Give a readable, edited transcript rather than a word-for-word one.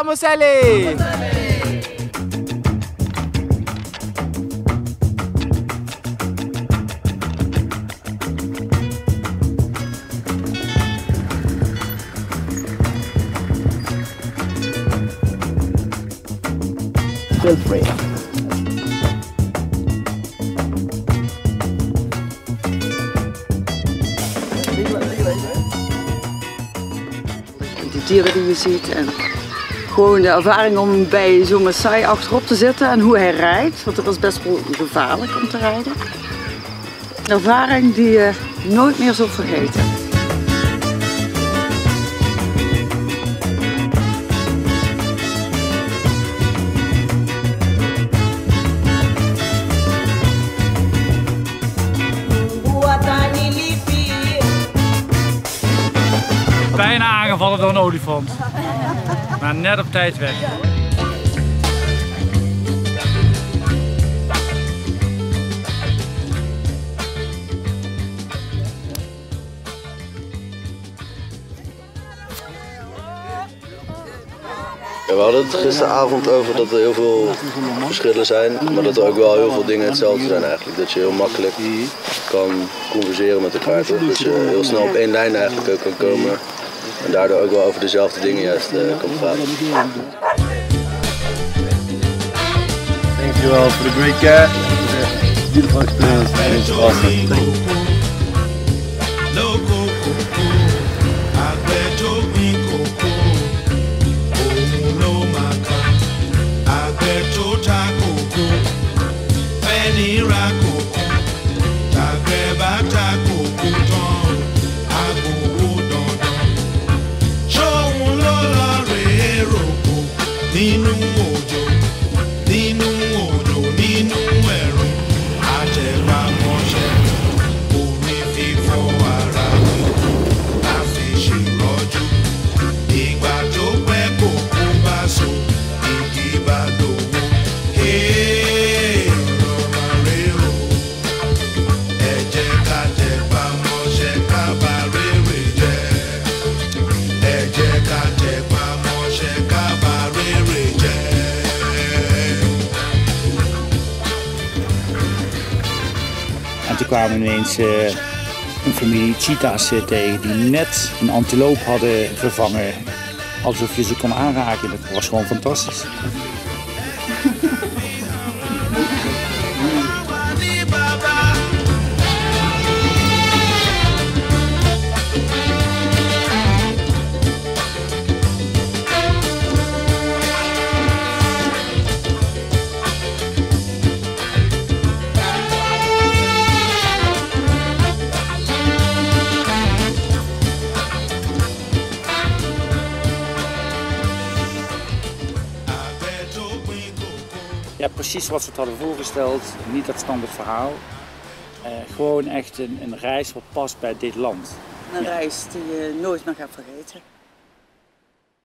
Vamos Ali! Feel free. De dieren die je ziet en gewoon de ervaring om bij zo'n Maasai achterop te zitten en hoe hij rijdt, want het was best wel gevaarlijk om te rijden. Een ervaring die je nooit meer zult vergeten. Bijna aangevallen door een olifant, maar net op tijd weg. Ja, we hadden het gisteravond over dat er heel veel verschillen zijn, maar dat er ook wel heel veel dingen hetzelfde zijn eigenlijk. Dat je heel makkelijk kan converseren met elkaar, toch? Dat je heel snel op één lijn eigenlijk ook kan komen en daardoor ook wel over dezelfde dingen juist kan praten. Dankjewel voor de great care. Beautiful experience. It's awesome. En toen kwamen we ineens een familie cheetahs tegen die net een antiloop hadden vervangen. Alsof je ze kon aanraken. Dat was gewoon fantastisch. Ja, precies wat ze het hadden voorgesteld, niet dat standaard verhaal. Gewoon echt een reis wat past bij dit land. Een reis die je nooit meer gaat vergeten.